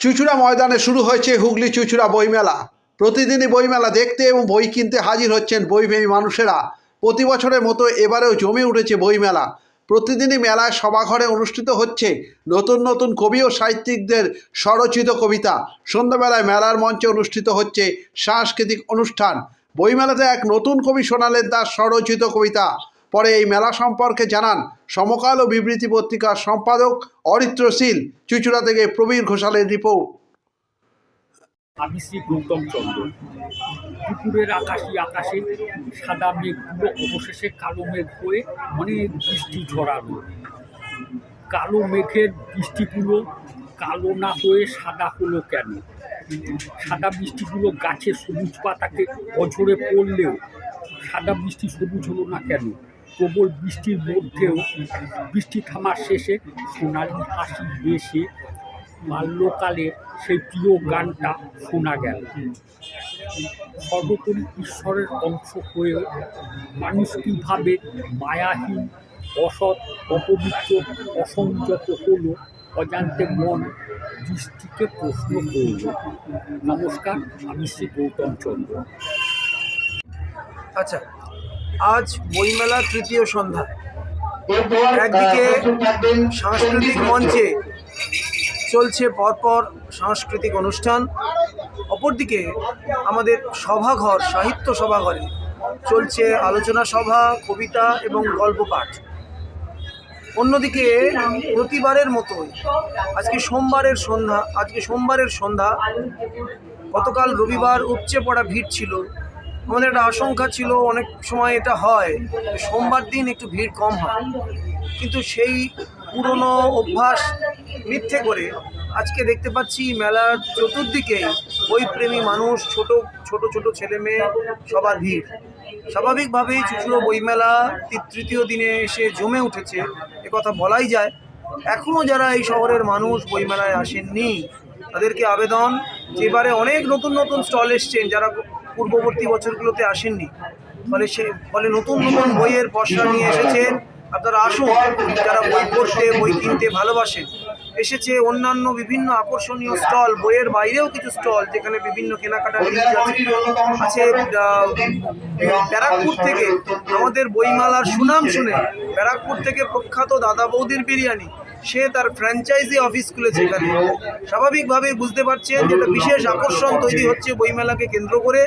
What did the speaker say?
চুঁচুড়া ময়দানে শুরু হয়েছে হুগলি চুঁচুড়া বইমেলা। প্রতিদিনই বইমেলা দেখতে এবং বই কিনতে হাজির হচ্ছেন বইপ্রেমী মানুষেরা। প্রতি বছরের মতো এবারেও জমে উঠেছে বইমেলা। প্রতিদিনই মেলায় সভাঘরে অনুষ্ঠিত হচ্ছে নতুন নতুন কবি ও সাহিত্যিকদের স্বরচিত কবিতা। সন্ধ্যাবেলায় মেলার মঞ্চে অনুষ্ঠিত হচ্ছে সাংস্কৃতিক অনুষ্ঠান। বইমেলাতে এক নতুন কবি শোনালেন তার স্বরচিত কবিতা। পরে এই মেলা সম্পর্কে জানান সমকাল ও বিবৃতি পত্রিকার সম্পাদক অরিত্র শীল। চুঁচুড়া থেকে প্রবীর ঘোষালের রিপোর্ট। আমি শ্রী গৌতম চন্দ্র। দুপুরের আকাশে সাদা মেঘগুলো অবশেষে কালো মেঘ হয়ে অনেক বৃষ্টি ঝরালো। কালো মেঘের বৃষ্টিগুলো কালো না হয়ে সাদা হলো কেন? সাদা বৃষ্টিগুলো গাছের সবুজ পাতাকে অঝরে পড়লেও সাদা বৃষ্টি সবুজ হলো না কেন? প্রবল বৃষ্টির মধ্যেও বৃষ্টি থামার শেষে সোনালি হাসি হেসে বাল্যকালের সেই প্রিয় গানটা শোনা গেল। সর্বোপরি ঈশ্বরের অংশ হয়েও মানুষ কীভাবে মায়াহীন, অসৎ, অপবিত্র, অসংযত হল, অজান্তে মন দৃষ্টিকে প্রশ্ন করল। নমস্কার, আমি শ্রী গৌতম চন্দ্র। আচ্ছা, আজ বইমেলার তৃতীয় সন্ধ্যা। একদিকে সাংস্কৃতিক মঞ্চে চলছে পরপর সাংস্কৃতিক অনুষ্ঠান, অপরদিকে আমাদের সভাঘর, সাহিত্য সভাঘরে চলছে আলোচনা সভা, কবিতা এবং গল্প পাঠ। অন্যদিকে প্রতিবারের মতোই আজকে সোমবারের সন্ধ্যা। গতকাল রবিবার উপচে পড়া ভিড় ছিল। আমাদের একটা আশঙ্কা ছিল, অনেক সময় এটা হয় সোমবার দিন একটু ভিড় কম হয়, কিন্তু সেই পুরনো অভ্যাস মিথ্যে করে আজকে দেখতে পাচ্ছি মেলার চতুর্দিকেই বইপ্রেমী মানুষ, ছোট ছোট ছেলে মেয়ে, সবার ভিড়। স্বাভাবিকভাবেই চুঁচুড়ো বইমেলা তৃতীয় দিনে এসে জমে উঠেছে, একথা বলাই যায়। এখনও যারা এই শহরের মানুষ বইমেলায় আসেননি, তাদেরকে আবেদন, যে এবারে অনেক নতুন নতুন স্টল এসছেন যারা পূর্ববর্তী বছরগুলোতে আসেননি, ফলে নতুন নতুন বইয়ের পসরা নিয়ে এসেছেন। আপনারা আসুন, যারা বই পড়তে, বই কিনতে ভালোবাসেন। এসেছে অন্যান্য বিভিন্ন আকর্ষণীয় স্টল, বইয়ের বাইরেও কিছু স্টল যেখানে বিভিন্ন কেনাকাটার আছে। ব্যারাকপুর থেকে আমাদের বইমেলার সুনাম শুনে ব্যারাকপুর থেকে প্রখ্যাত দাদা বৌদির বিরিয়ানি, সে তার ফ্র্যাঞ্চাইজি অফিস খুলেছে এখানে। স্বাভাবিকভাবেই বুঝতে পারছেন যে একটা বিশেষ আকর্ষণ তৈরি হচ্ছে বইমেলাকে কেন্দ্র করে।